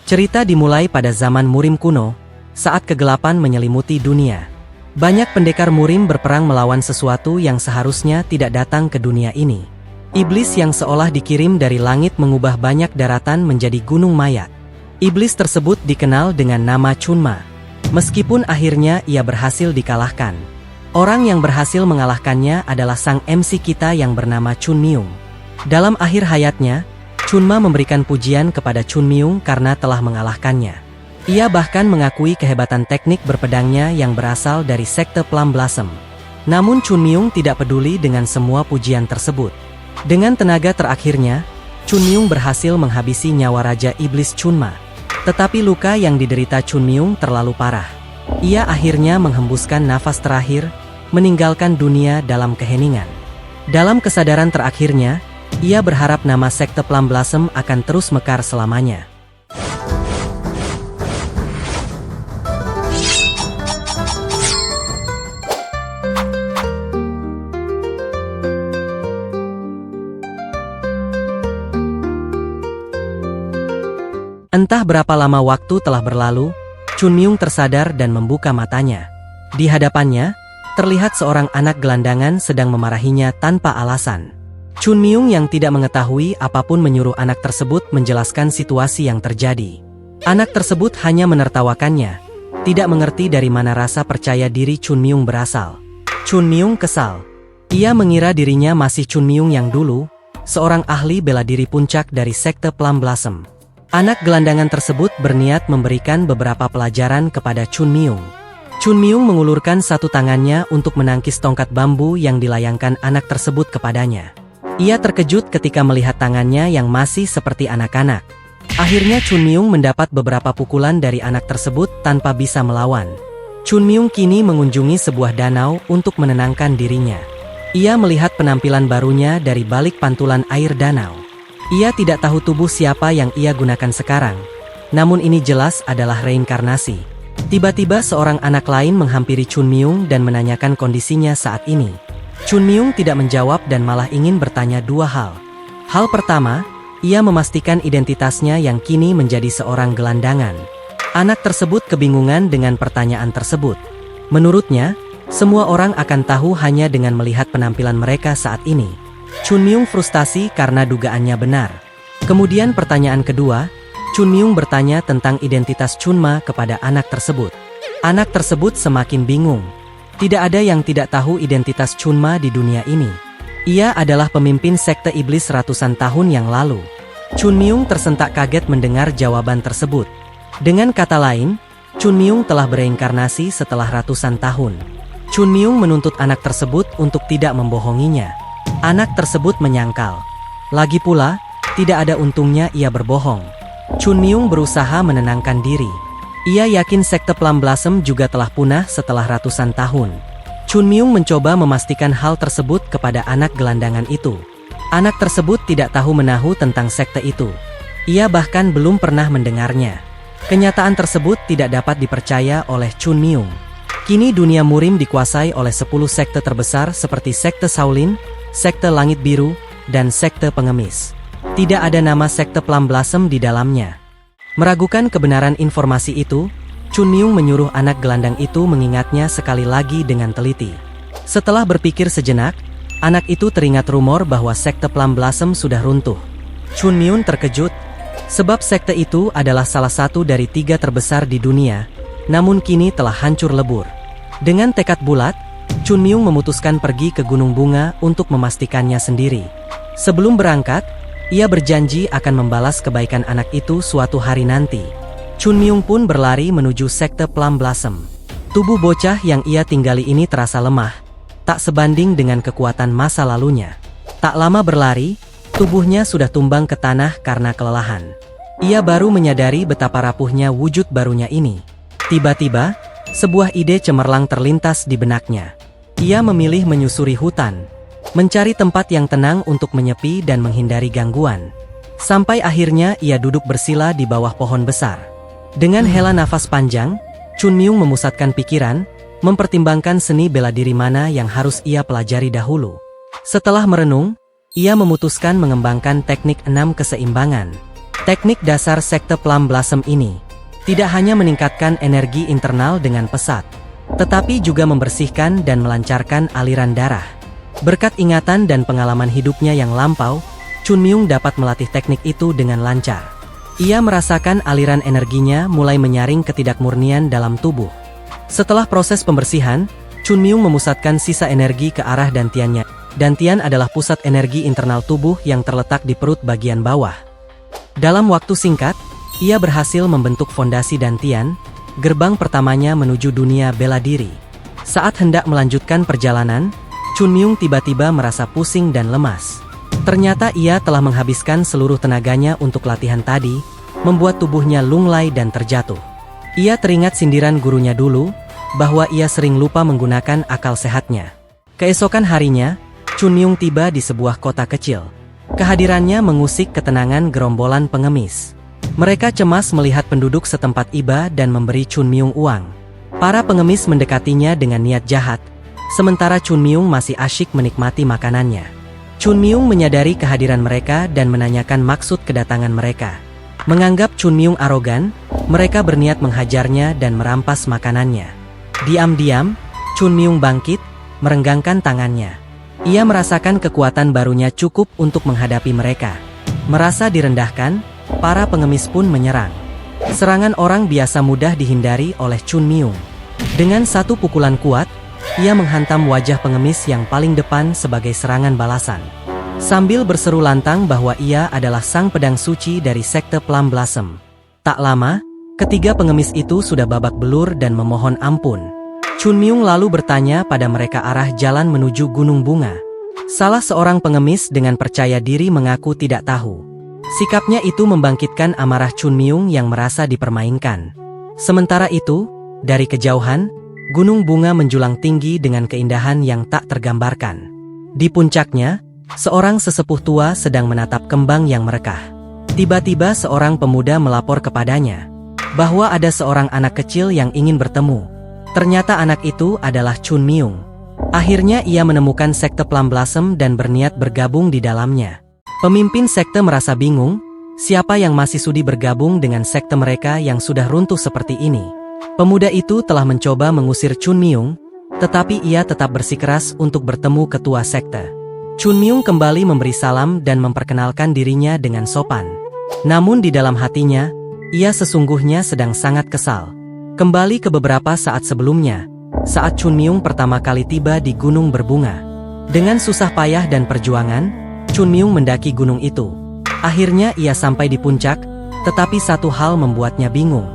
Cerita dimulai pada zaman Murim kuno, saat kegelapan menyelimuti dunia. Banyak pendekar Murim berperang melawan sesuatu yang seharusnya tidak datang ke dunia ini. Iblis yang seolah dikirim dari langit mengubah banyak daratan menjadi gunung mayat. Iblis tersebut dikenal dengan nama Chunma. Meskipun akhirnya ia berhasil dikalahkan. Orang yang berhasil mengalahkannya adalah sang MC kita yang bernama Chun Myung. Dalam akhir hayatnya, Chunma memberikan pujian kepada Chun Myung karena telah mengalahkannya. Ia bahkan mengakui kehebatan teknik berpedangnya yang berasal dari sekte Plum Blossom. Namun Chun Myung tidak peduli dengan semua pujian tersebut. Dengan tenaga terakhirnya, Chun Myung berhasil menghabisi nyawa Raja Iblis Chunma. Tetapi luka yang diderita Chun Myung terlalu parah. Ia akhirnya menghembuskan nafas terakhir, meninggalkan dunia dalam keheningan. Dalam kesadaran terakhirnya, ia berharap nama sekte Plum Blossom akan terus mekar selamanya. Entah berapa lama waktu telah berlalu, Chun Myung tersadar dan membuka matanya. Di hadapannya, terlihat seorang anak gelandangan sedang memarahinya tanpa alasan. Chun Myung yang tidak mengetahui apapun menyuruh anak tersebut menjelaskan situasi yang terjadi. Anak tersebut hanya menertawakannya, tidak mengerti dari mana rasa percaya diri Chun Myung berasal. Chun Myung kesal. Ia mengira dirinya masih Chun Myung yang dulu, seorang ahli bela diri puncak dari sekte Plum Blossom. Anak gelandangan tersebut berniat memberikan beberapa pelajaran kepada Chun Myung. Chun Myung mengulurkan satu tangannya untuk menangkis tongkat bambu yang dilayangkan anak tersebut kepadanya. Ia terkejut ketika melihat tangannya yang masih seperti anak-anak. Akhirnya Chun Myung mendapat beberapa pukulan dari anak tersebut tanpa bisa melawan. Chun Myung kini mengunjungi sebuah danau untuk menenangkan dirinya. Ia melihat penampilan barunya dari balik pantulan air danau. Ia tidak tahu tubuh siapa yang ia gunakan sekarang. Namun ini jelas adalah reinkarnasi. Tiba-tiba seorang anak lain menghampiri Chun Myung dan menanyakan kondisinya saat ini. Chun Myung tidak menjawab dan malah ingin bertanya dua hal. Hal pertama, ia memastikan identitasnya yang kini menjadi seorang gelandangan. Anak tersebut kebingungan dengan pertanyaan tersebut. Menurutnya, semua orang akan tahu hanya dengan melihat penampilan mereka saat ini. Chun Myung frustasi karena dugaannya benar. Kemudian pertanyaan kedua, Chun Myung bertanya tentang identitas Chunma kepada anak tersebut. Anak tersebut semakin bingung. Tidak ada yang tidak tahu identitas Chunma di dunia ini. Ia adalah pemimpin sekte iblis ratusan tahun yang lalu. Chun Myung tersentak kaget mendengar jawaban tersebut. Dengan kata lain, Chun Myung telah bereinkarnasi setelah ratusan tahun. Chun Myung menuntut anak tersebut untuk tidak membohonginya. Anak tersebut menyangkal. Lagi pula, tidak ada untungnya ia berbohong. Chun Myung berusaha menenangkan diri. Ia yakin sekte Plum Blossom juga telah punah setelah ratusan tahun. Chun Myung mencoba memastikan hal tersebut kepada anak gelandangan itu. Anak tersebut tidak tahu menahu tentang sekte itu. Ia bahkan belum pernah mendengarnya. Kenyataan tersebut tidak dapat dipercaya oleh Chun Myung. Kini dunia Murim dikuasai oleh 10 sekte terbesar seperti sekte Shaolin, sekte Langit Biru, dan sekte Pengemis. Tidak ada nama sekte Plum Blossom di dalamnya. Meragukan kebenaran informasi itu, Chun Myung menyuruh anak gelandang itu mengingatnya sekali lagi dengan teliti. Setelah berpikir sejenak, anak itu teringat rumor bahwa sekte Plum Blossom sudah runtuh. Chun Myung terkejut, sebab sekte itu adalah salah satu dari 3 terbesar di dunia, namun kini telah hancur lebur. Dengan tekad bulat, Chun Myung memutuskan pergi ke Gunung Bunga untuk memastikannya sendiri. Sebelum berangkat, ia berjanji akan membalas kebaikan anak itu suatu hari nanti. Chun Myung pun berlari menuju sekte Plum Blossom. Tubuh bocah yang ia tinggali ini terasa lemah, tak sebanding dengan kekuatan masa lalunya. Tak lama berlari, tubuhnya sudah tumbang ke tanah karena kelelahan. Ia baru menyadari betapa rapuhnya wujud barunya ini. Tiba-tiba, sebuah ide cemerlang terlintas di benaknya. Ia memilih menyusuri hutan, mencari tempat yang tenang untuk menyepi dan menghindari gangguan. Sampai akhirnya ia duduk bersila di bawah pohon besar. Dengan hela nafas panjang, Chun Myung memusatkan pikiran, mempertimbangkan seni bela diri mana yang harus ia pelajari dahulu. Setelah merenung, ia memutuskan mengembangkan teknik 6 keseimbangan. Teknik dasar sekte Plum Blossom ini tidak hanya meningkatkan energi internal dengan pesat, tetapi juga membersihkan dan melancarkan aliran darah. Berkat ingatan dan pengalaman hidupnya yang lampau, Chun Myung dapat melatih teknik itu dengan lancar. Ia merasakan aliran energinya mulai menyaring ketidakmurnian dalam tubuh. Setelah proses pembersihan, Chun Myung memusatkan sisa energi ke arah dantiannya. Dantian adalah pusat energi internal tubuh yang terletak di perut bagian bawah. Dalam waktu singkat, ia berhasil membentuk fondasi dantian, gerbang pertamanya menuju dunia bela diri. Saat hendak melanjutkan perjalanan, Chun Myung tiba-tiba merasa pusing dan lemas. Ternyata ia telah menghabiskan seluruh tenaganya untuk latihan tadi, membuat tubuhnya lunglai dan terjatuh. Ia teringat sindiran gurunya dulu, bahwa ia sering lupa menggunakan akal sehatnya. Keesokan harinya, Chun Myung tiba di sebuah kota kecil. Kehadirannya mengusik ketenangan gerombolan pengemis. Mereka cemas melihat penduduk setempat iba dan memberi Chun Myung uang. Para pengemis mendekatinya dengan niat jahat, sementara Chun Myung masih asyik menikmati makanannya. Chun Myung menyadari kehadiran mereka dan menanyakan maksud kedatangan mereka. Menganggap Chun Myung arogan, mereka berniat menghajarnya dan merampas makanannya. Diam-diam, Chun Myung bangkit, merenggangkan tangannya. Ia merasakan kekuatan barunya cukup untuk menghadapi mereka. Merasa direndahkan, para pengemis pun menyerang. Serangan orang biasa mudah dihindari oleh Chun Myung. Dengan satu pukulan kuat, ia menghantam wajah pengemis yang paling depan sebagai serangan balasan. Sambil berseru lantang bahwa ia adalah sang pedang suci dari sekte Plum Blossom. Tak lama, ketiga pengemis itu sudah babak belur dan memohon ampun. Chun Myung lalu bertanya pada mereka arah jalan menuju Gunung Bunga. Salah seorang pengemis dengan percaya diri mengaku tidak tahu. Sikapnya itu membangkitkan amarah Chun Myung yang merasa dipermainkan. Sementara itu, dari kejauhan, Gunung Bunga menjulang tinggi dengan keindahan yang tak tergambarkan. Di puncaknya, seorang sesepuh tua sedang menatap kembang yang merekah. Tiba-tiba seorang pemuda melapor kepadanya bahwa ada seorang anak kecil yang ingin bertemu. Ternyata anak itu adalah Chun Myung. Akhirnya ia menemukan sekte Plum Blossom dan berniat bergabung di dalamnya. Pemimpin sekte merasa bingung, siapa yang masih sudi bergabung dengan sekte mereka yang sudah runtuh seperti ini. Pemuda itu telah mencoba mengusir Chun Myung, tetapi ia tetap bersikeras untuk bertemu ketua sekte. Chun Myung kembali memberi salam dan memperkenalkan dirinya dengan sopan. Namun di dalam hatinya, ia sesungguhnya sedang sangat kesal. Kembali ke beberapa saat sebelumnya, saat Chun Myung pertama kali tiba di Gunung Berbunga. Dengan susah payah dan perjuangan, Chun Myung mendaki gunung itu. Akhirnya ia sampai di puncak, tetapi satu hal membuatnya bingung.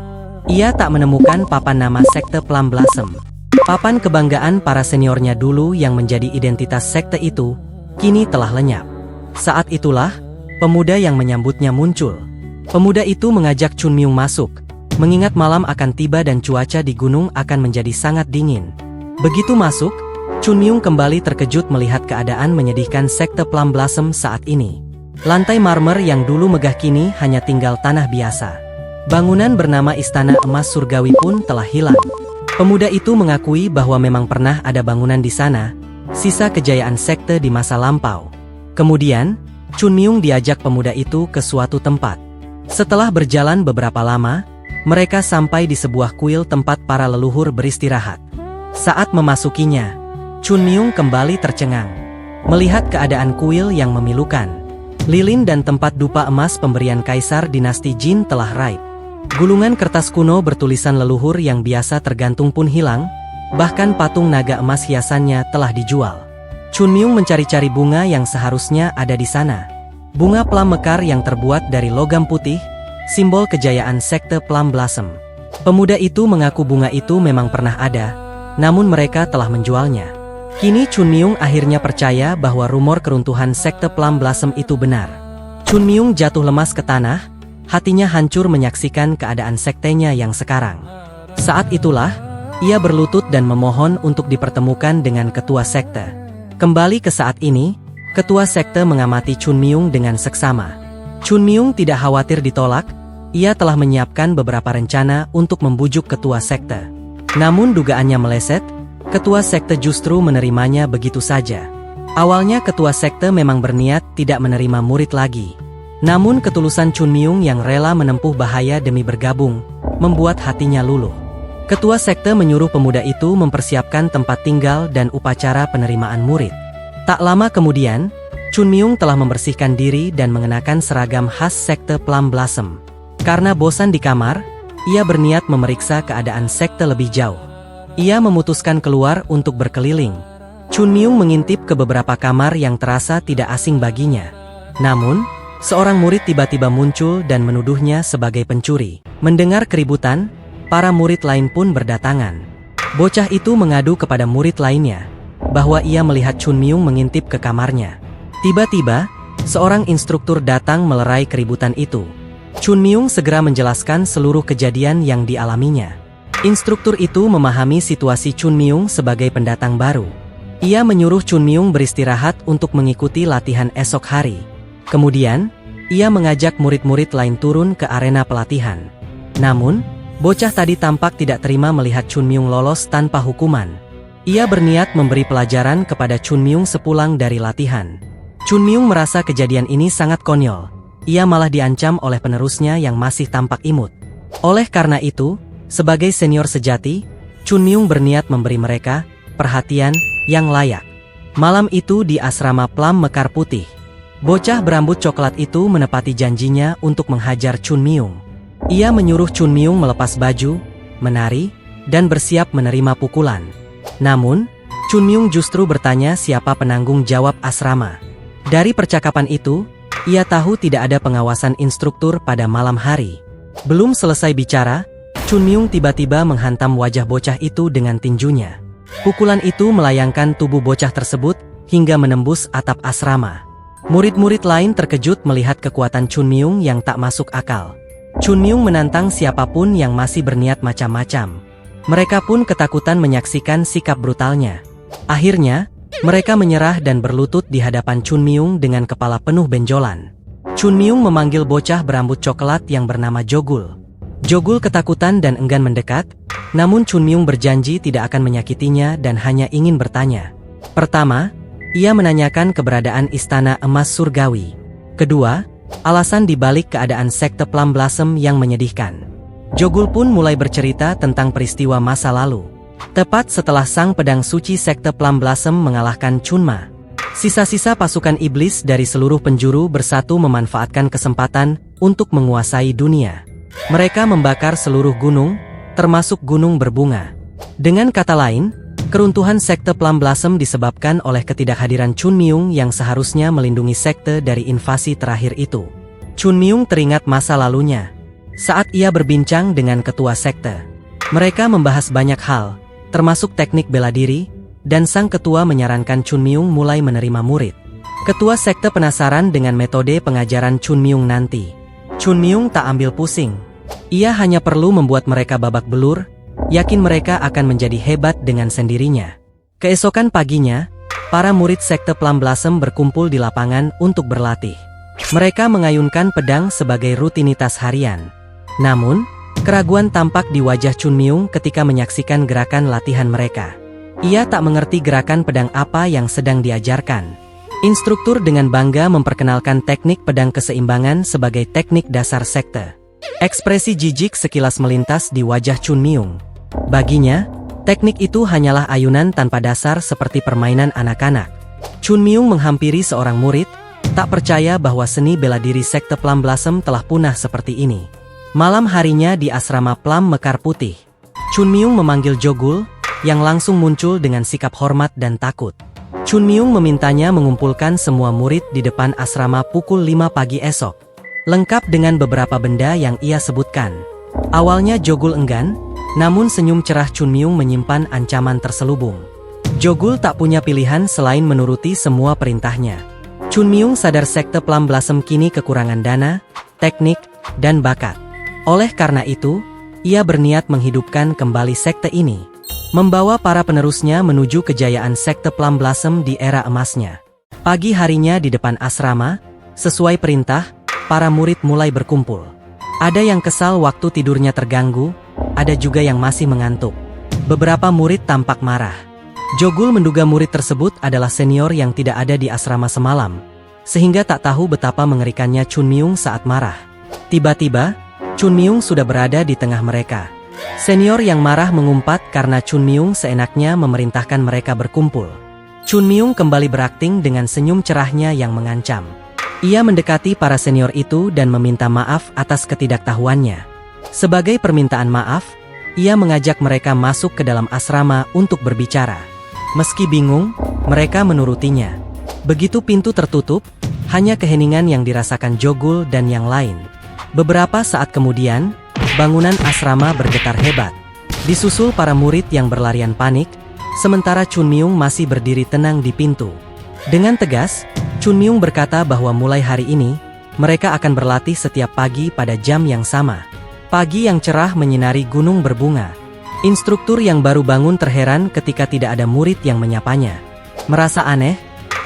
Ia tak menemukan papan nama sekte Plum Blossom. Papan kebanggaan para seniornya dulu yang menjadi identitas sekte itu, kini telah lenyap. Saat itulah, pemuda yang menyambutnya muncul. Pemuda itu mengajak Chun Myung masuk, mengingat malam akan tiba dan cuaca di gunung akan menjadi sangat dingin. Begitu masuk, Chun Myung kembali terkejut melihat keadaan menyedihkan sekte Plum Blossom saat ini. Lantai marmer yang dulu megah kini hanya tinggal tanah biasa. Bangunan bernama Istana Emas Surgawi pun telah hilang. Pemuda itu mengakui bahwa memang pernah ada bangunan di sana, sisa kejayaan sekte di masa lampau. Kemudian, Chun Myung diajak pemuda itu ke suatu tempat. Setelah berjalan beberapa lama, mereka sampai di sebuah kuil tempat para leluhur beristirahat. Saat memasukinya, Chun Myung kembali tercengang melihat keadaan kuil yang memilukan. Lilin dan tempat dupa emas pemberian kaisar dinasti Jin telah raib. Gulungan kertas kuno bertulisan leluhur yang biasa tergantung pun hilang, bahkan patung naga emas hiasannya telah dijual. Chun Myung mencari-cari bunga yang seharusnya ada di sana. Bunga plum mekar yang terbuat dari logam putih, simbol kejayaan sekte Plum Blossom. Pemuda itu mengaku bunga itu memang pernah ada, namun mereka telah menjualnya. Kini Chun Myung akhirnya percaya bahwa rumor keruntuhan sekte Plum Blossom itu benar. Chun Myung jatuh lemas ke tanah, hatinya hancur menyaksikan keadaan sektenya yang sekarang. Saat itulah, ia berlutut dan memohon untuk dipertemukan dengan ketua sekte. Kembali ke saat ini, ketua sekte mengamati Chun Myung dengan seksama. Chun Myung tidak khawatir ditolak, ia telah menyiapkan beberapa rencana untuk membujuk ketua sekte. Namun dugaannya meleset, ketua sekte justru menerimanya begitu saja. Awalnya ketua sekte memang berniat tidak menerima murid lagi. Namun ketulusan Chun Myung yang rela menempuh bahaya demi bergabung, membuat hatinya luluh. Ketua sekte menyuruh pemuda itu mempersiapkan tempat tinggal dan upacara penerimaan murid. Tak lama kemudian, Chun Myung telah membersihkan diri dan mengenakan seragam khas sekte Plum Blossom. Karena bosan di kamar, ia berniat memeriksa keadaan sekte lebih jauh. Ia memutuskan keluar untuk berkeliling. Chun Myung mengintip ke beberapa kamar yang terasa tidak asing baginya. Namun, seorang murid tiba-tiba muncul dan menuduhnya sebagai pencuri. Mendengar keributan, para murid lain pun berdatangan. Bocah itu mengadu kepada murid lainnya bahwa ia melihat Chun Myung mengintip ke kamarnya. Tiba-tiba, seorang instruktur datang melerai keributan itu. Chun Myung segera menjelaskan seluruh kejadian yang dialaminya. Instruktur itu memahami situasi Chun Myung sebagai pendatang baru. Ia menyuruh Chun Myung beristirahat untuk mengikuti latihan esok hari. Kemudian, ia mengajak murid-murid lain turun ke arena pelatihan. Namun, bocah tadi tampak tidak terima melihat Chun Myung lolos tanpa hukuman. Ia berniat memberi pelajaran kepada Chun Myung sepulang dari latihan. Chun Myung merasa kejadian ini sangat konyol. Ia malah diancam oleh penerusnya yang masih tampak imut. Oleh karena itu, sebagai senior sejati, Chun Myung berniat memberi mereka perhatian yang layak. Malam itu di asrama Plum Mekar Putih, bocah berambut coklat itu menepati janjinya untuk menghajar Chun Myung. Ia menyuruh Chun Myung melepas baju, menari, dan bersiap menerima pukulan. Namun, Chun Myung justru bertanya siapa penanggung jawab asrama. Dari percakapan itu, ia tahu tidak ada pengawasan instruktur pada malam hari. Belum selesai bicara, Chun Myung tiba-tiba menghantam wajah bocah itu dengan tinjunya. Pukulan itu melayangkan tubuh bocah tersebut hingga menembus atap asrama. Murid-murid lain terkejut melihat kekuatan Chun Myung yang tak masuk akal. Chun Myung menantang siapapun yang masih berniat macam-macam. Mereka pun ketakutan menyaksikan sikap brutalnya. Akhirnya, mereka menyerah dan berlutut di hadapan Chun Myung dengan kepala penuh benjolan. Chun Myung memanggil bocah berambut coklat yang bernama Jogul. Jogul ketakutan dan enggan mendekat, namun Chun Myung berjanji tidak akan menyakitinya dan hanya ingin bertanya. Pertama, ia menanyakan keberadaan istana emas surgawi. Kedua, alasan dibalik keadaan sekte Plum Blossom yang menyedihkan. Jogul pun mulai bercerita tentang peristiwa masa lalu. Tepat setelah sang pedang suci sekte Plum Blossom mengalahkan Chunma, sisa-sisa pasukan iblis dari seluruh penjuru bersatu memanfaatkan kesempatan untuk menguasai dunia. Mereka membakar seluruh gunung, termasuk gunung berbunga. Dengan kata lain, keruntuhan sekte Plum Blossom disebabkan oleh ketidakhadiran Chun Myung yang seharusnya melindungi sekte dari invasi terakhir itu. Chun Myung teringat masa lalunya saat ia berbincang dengan ketua sekte. Mereka membahas banyak hal, termasuk teknik bela diri, dan sang ketua menyarankan Chun Myung mulai menerima murid. Ketua sekte penasaran dengan metode pengajaran Chun Myung nanti. Chun Myung tak ambil pusing. Ia hanya perlu membuat mereka babak belur, yakin mereka akan menjadi hebat dengan sendirinya. Keesokan paginya, para murid sekte Plum Blossom berkumpul di lapangan untuk berlatih. Mereka mengayunkan pedang sebagai rutinitas harian. Namun, keraguan tampak di wajah Chun Myung ketika menyaksikan gerakan latihan mereka. Ia tak mengerti gerakan pedang apa yang sedang diajarkan. Instruktur dengan bangga memperkenalkan teknik pedang keseimbangan sebagai teknik dasar sekte. Ekspresi jijik sekilas melintas di wajah Chun Myung. Baginya, teknik itu hanyalah ayunan tanpa dasar seperti permainan anak-anak. Chun Myung menghampiri seorang murid, tak percaya bahwa seni bela diri sekte Plum Blossom telah punah seperti ini. Malam harinya di asrama Plum Mekar Putih, Chun Myung memanggil Jogul, yang langsung muncul dengan sikap hormat dan takut. Chun Myung memintanya mengumpulkan semua murid di depan asrama pukul 5 pagi esok, lengkap dengan beberapa benda yang ia sebutkan. Awalnya Jogul enggan, namun senyum cerah Chun Myung menyimpan ancaman terselubung. Jogul tak punya pilihan selain menuruti semua perintahnya. Chun Myung sadar sekte Plum Blossom kini kekurangan dana, teknik, dan bakat. Oleh karena itu, ia berniat menghidupkan kembali sekte ini, membawa para penerusnya menuju kejayaan sekte Plum Blossom di era emasnya. Pagi harinya di depan asrama, sesuai perintah, para murid mulai berkumpul. Ada yang kesal waktu tidurnya terganggu, ada juga yang masih mengantuk. Beberapa murid tampak marah. Jogul menduga murid tersebut adalah senior yang tidak ada di asrama semalam. sehingga tak tahu betapa mengerikannya Chun Myung saat marah. Tiba-tiba, Chun Myung sudah berada di tengah mereka. Senior yang marah mengumpat karena Chun Myung seenaknya memerintahkan mereka berkumpul. Chun Myung kembali berakting dengan senyum cerahnya yang mengancam. Ia mendekati para senior itu dan meminta maaf atas ketidaktahuannya. Sebagai permintaan maaf, ia mengajak mereka masuk ke dalam asrama untuk berbicara. Meski bingung, mereka menurutinya. Begitu pintu tertutup, hanya keheningan yang dirasakan Jogul dan yang lain. Beberapa saat kemudian, bangunan asrama bergetar hebat. Disusul para murid yang berlarian panik, sementara Chun Myung masih berdiri tenang di pintu. Dengan tegas, Chun Myung berkata bahwa mulai hari ini, mereka akan berlatih setiap pagi pada jam yang sama. Pagi yang cerah menyinari gunung berbunga. Instruktur yang baru bangun terheran ketika tidak ada murid yang menyapanya. Merasa aneh,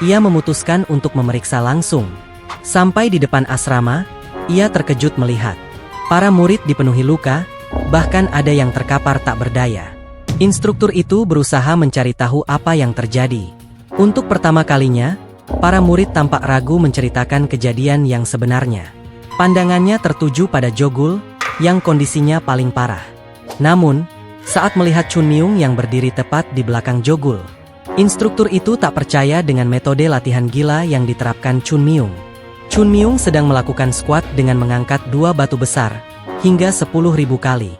ia memutuskan untuk memeriksa langsung. Sampai di depan asrama, ia terkejut melihat para murid dipenuhi luka, bahkan ada yang terkapar tak berdaya. Instruktur itu berusaha mencari tahu apa yang terjadi. Untuk pertama kalinya, para murid tampak ragu menceritakan kejadian yang sebenarnya. Pandangannya tertuju pada Jogul, yang kondisinya paling parah. Namun, saat melihat Chun Myung yang berdiri tepat di belakang Jogul, instruktur itu tak percaya dengan metode latihan gila yang diterapkan Chun Myung. Chun Myung sedang melakukan squat dengan mengangkat 2 batu besar, hingga 10.000 kali.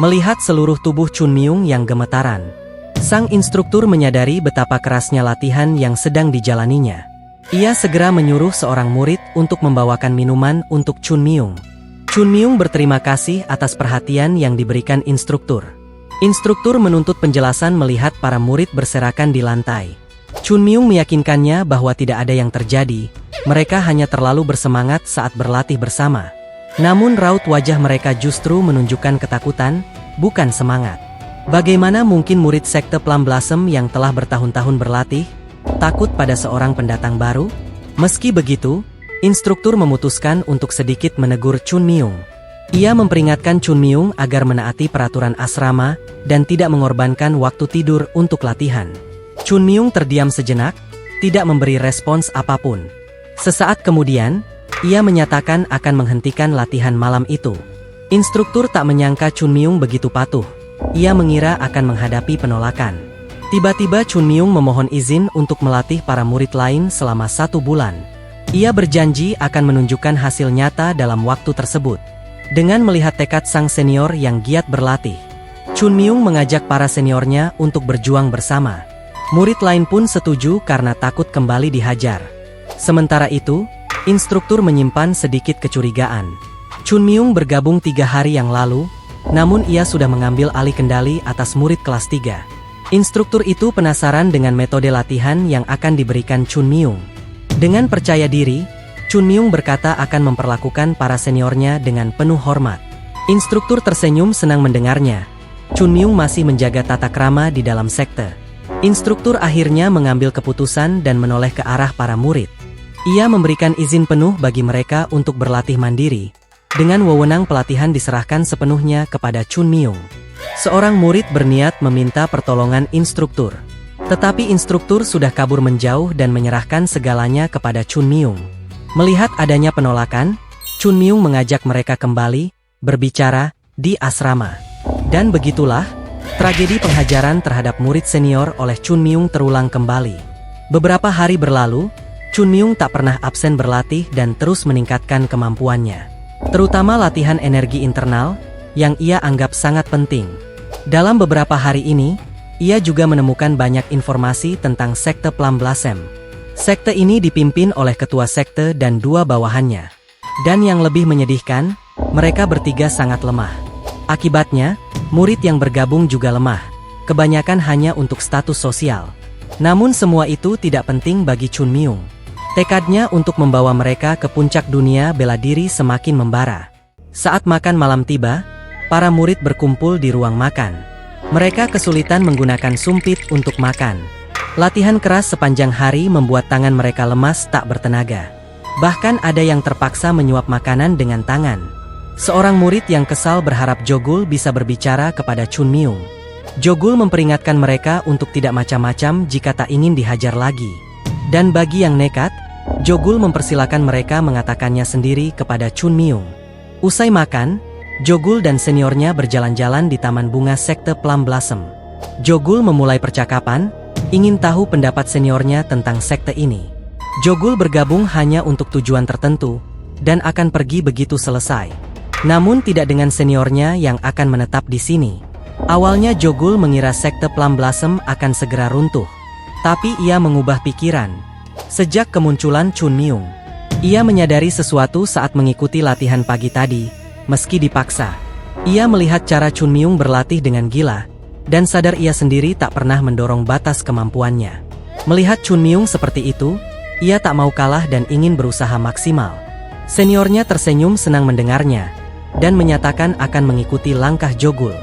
Melihat seluruh tubuh Chun Myung yang gemetaran, sang instruktur menyadari betapa kerasnya latihan yang sedang dijalaninya. Ia segera menyuruh seorang murid untuk membawakan minuman untuk Chun Myung. Chun Myung berterima kasih atas perhatian yang diberikan instruktur. Instruktur menuntut penjelasan melihat para murid berserakan di lantai. Chun Myung meyakinkannya bahwa tidak ada yang terjadi, mereka hanya terlalu bersemangat saat berlatih bersama. Namun raut wajah mereka justru menunjukkan ketakutan, bukan semangat. Bagaimana mungkin murid sekte Plum Blossom yang telah bertahun-tahun berlatih, takut pada seorang pendatang baru? Meski begitu, instruktur memutuskan untuk sedikit menegur Chun Myung. Ia memperingatkan Chun Myung agar menaati peraturan asrama dan tidak mengorbankan waktu tidur untuk latihan. Chun Myung terdiam sejenak, tidak memberi respons apapun. Sesaat kemudian, ia menyatakan akan menghentikan latihan malam itu. Instruktur tak menyangka Chun Myung begitu patuh. Ia mengira akan menghadapi penolakan. Tiba-tiba Chun Myung memohon izin untuk melatih para murid lain selama 1 bulan. Ia berjanji akan menunjukkan hasil nyata dalam waktu tersebut. Dengan melihat tekad sang senior yang giat berlatih, Chun Myung mengajak para seniornya untuk berjuang bersama. Murid lain pun setuju karena takut kembali dihajar. Sementara itu, instruktur menyimpan sedikit kecurigaan. Chun Myung bergabung 3 hari yang lalu, namun ia sudah mengambil alih kendali atas murid kelas 3. Instruktur itu penasaran dengan metode latihan yang akan diberikan Chun Myung. Dengan percaya diri, Chun Myung berkata akan memperlakukan para seniornya dengan penuh hormat. Instruktur tersenyum senang mendengarnya. Chun Myung masih menjaga tata krama di dalam sekte. Instruktur akhirnya mengambil keputusan dan menoleh ke arah para murid. Ia memberikan izin penuh bagi mereka untuk berlatih mandiri. Dengan wewenang pelatihan diserahkan sepenuhnya kepada Chun Myung. Seorang murid berniat meminta pertolongan instruktur. Tetapi instruktur sudah kabur menjauh dan menyerahkan segalanya kepada Chun Myung. Melihat adanya penolakan, Chun Myung mengajak mereka kembali, berbicara, di asrama. Dan begitulah, tragedi penghajaran terhadap murid senior oleh Chun Myung terulang kembali. Beberapa hari berlalu, Chun Myung tak pernah absen berlatih dan terus meningkatkan kemampuannya. Terutama latihan energi internal, yang ia anggap sangat penting. Dalam beberapa hari ini, ia juga menemukan banyak informasi tentang sekte Plum Blossom. Sekte ini dipimpin oleh ketua sekte dan 2 bawahannya. Dan yang lebih menyedihkan, mereka bertiga sangat lemah. Akibatnya, murid yang bergabung juga lemah. Kebanyakan hanya untuk status sosial. Namun semua itu tidak penting bagi Chun Myung. Tekadnya untuk membawa mereka ke puncak dunia bela diri semakin membara. Saat makan malam tiba, para murid berkumpul di ruang makan. Mereka kesulitan menggunakan sumpit untuk makan. Latihan keras sepanjang hari membuat tangan mereka lemas tak bertenaga. Bahkan ada yang terpaksa menyuap makanan dengan tangan. Seorang murid yang kesal berharap Jogul bisa berbicara kepada Chun Myung. Jogul memperingatkan mereka untuk tidak macam-macam jika tak ingin dihajar lagi. Dan bagi yang nekat, Jogul mempersilakan mereka mengatakannya sendiri kepada Chun Myung. Usai makan, Jogul dan seniornya berjalan-jalan di Taman Bunga Sekte Plum Blossom. Jogul memulai percakapan, ingin tahu pendapat seniornya tentang sekte ini. Jogul bergabung hanya untuk tujuan tertentu, dan akan pergi begitu selesai. Namun tidak dengan seniornya yang akan menetap di sini. Awalnya Jogul mengira sekte Plum Blossom akan segera runtuh. Tapi ia mengubah pikiran. Sejak kemunculan Chun Myung, ia menyadari sesuatu saat mengikuti latihan pagi tadi, meski dipaksa. Ia melihat cara Chun Myung berlatih dengan gila, dan sadar ia sendiri tak pernah mendorong batas kemampuannya. Melihat Chun Myung seperti itu, ia tak mau kalah dan ingin berusaha maksimal. Seniornya tersenyum senang mendengarnya, dan menyatakan akan mengikuti langkah Jogul.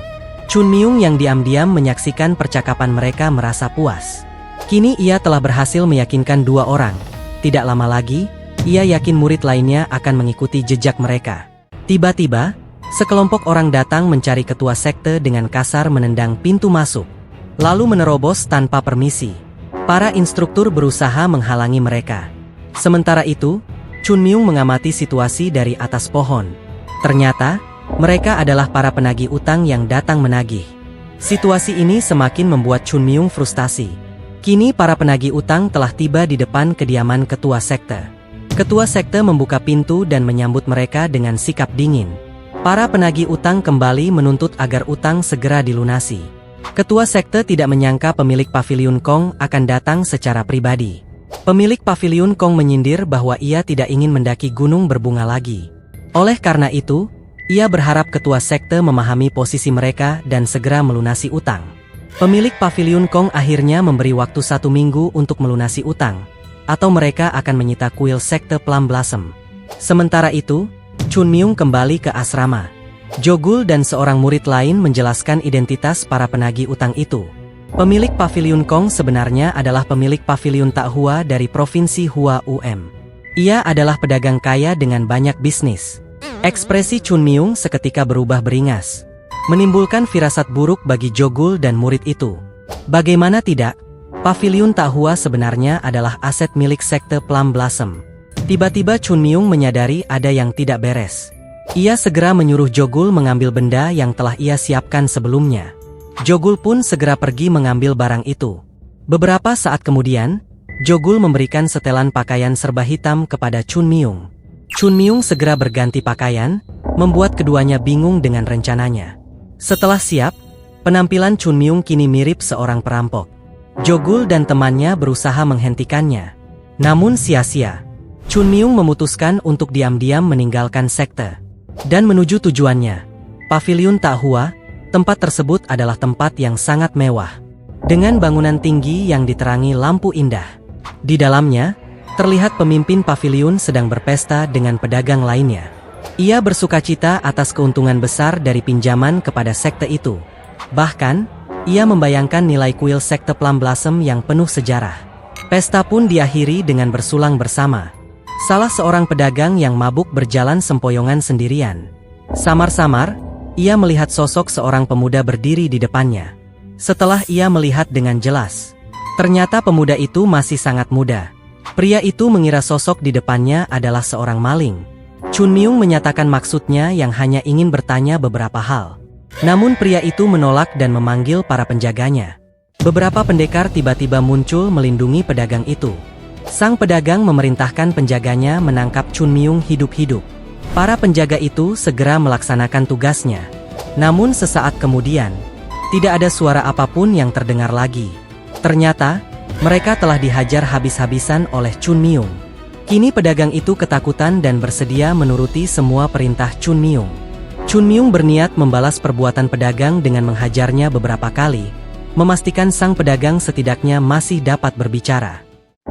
Chun Myung yang diam-diam menyaksikan percakapan mereka merasa puas. Kini ia telah berhasil meyakinkan 2 orang. Tidak lama lagi, ia yakin murid lainnya akan mengikuti jejak mereka. Tiba-tiba, sekelompok orang datang mencari ketua sekte dengan kasar menendang pintu masuk, lalu menerobos tanpa permisi. Para instruktur berusaha menghalangi mereka. Sementara itu, Chun Myung mengamati situasi dari atas pohon. Ternyata, mereka adalah para penagih utang yang datang menagih. Situasi ini semakin membuat Chun Myung frustasi. Kini para penagih utang telah tiba di depan kediaman ketua sekte. Ketua sekte membuka pintu dan menyambut mereka dengan sikap dingin. Para penagih utang kembali menuntut agar utang segera dilunasi. Ketua sekte tidak menyangka pemilik Paviliun Kong akan datang secara pribadi. Pemilik Paviliun Kong menyindir bahwa ia tidak ingin mendaki gunung berbunga lagi. Oleh karena itu, ia berharap ketua sekte memahami posisi mereka dan segera melunasi utang. Pemilik Paviliun Kong akhirnya memberi waktu 1 minggu untuk melunasi utang, atau mereka akan menyita kuil sekte Plum Blossom. Sementara itu, Chun Myung kembali ke asrama. Jogul dan seorang murid lain menjelaskan identitas para penagih utang itu. Pemilik Paviliun Kong sebenarnya adalah pemilik Paviliun Tak Hua dari Provinsi Hua UM. Ia adalah pedagang kaya dengan banyak bisnis. Ekspresi Chun Myung seketika berubah beringas, menimbulkan firasat buruk bagi Jogul dan murid itu. Bagaimana tidak, Paviliun Tak Hua sebenarnya adalah aset milik sekte Plum Blossom. Tiba-tiba Chun Myung menyadari ada yang tidak beres. Ia segera menyuruh Jogul mengambil benda yang telah ia siapkan sebelumnya. Jogul pun segera pergi mengambil barang itu. Beberapa saat kemudian, Jogul memberikan setelan pakaian serba hitam kepada Chun Myung. Chun Myung segera berganti pakaian, membuat keduanya bingung dengan rencananya. Setelah siap, penampilan Chun Myung kini mirip seorang perampok. Jogul dan temannya berusaha menghentikannya. Namun sia-sia. Chun Myung memutuskan untuk diam-diam meninggalkan sekte dan menuju tujuannya. Paviliun Tak Hua, tempat tersebut adalah tempat yang sangat mewah, dengan bangunan tinggi yang diterangi lampu indah. Di dalamnya, terlihat pemimpin paviliun sedang berpesta dengan pedagang lainnya. Ia bersukacita atas keuntungan besar dari pinjaman kepada sekte itu. Bahkan, ia membayangkan nilai kuil sekte Plum Blossom yang penuh sejarah. Pesta pun diakhiri dengan bersulang bersama. Salah seorang pedagang yang mabuk berjalan sempoyongan sendirian. Samar-samar, ia melihat sosok seorang pemuda berdiri di depannya. Setelah ia melihat dengan jelas, ternyata pemuda itu masih sangat muda. Pria itu mengira sosok di depannya adalah seorang maling. Chun Myung menyatakan maksudnya yang hanya ingin bertanya beberapa hal. Namun pria itu menolak dan memanggil para penjaganya. Beberapa pendekar tiba-tiba muncul melindungi pedagang itu. Sang pedagang memerintahkan penjaganya menangkap Chun Myung hidup-hidup. Para penjaga itu segera melaksanakan tugasnya. Namun sesaat kemudian, tidak ada suara apapun yang terdengar lagi. Ternyata, mereka telah dihajar habis-habisan oleh Chun Myung. Kini pedagang itu ketakutan dan bersedia menuruti semua perintah Chun Myung. Chun Myung berniat membalas perbuatan pedagang dengan menghajarnya beberapa kali, memastikan sang pedagang setidaknya masih dapat berbicara.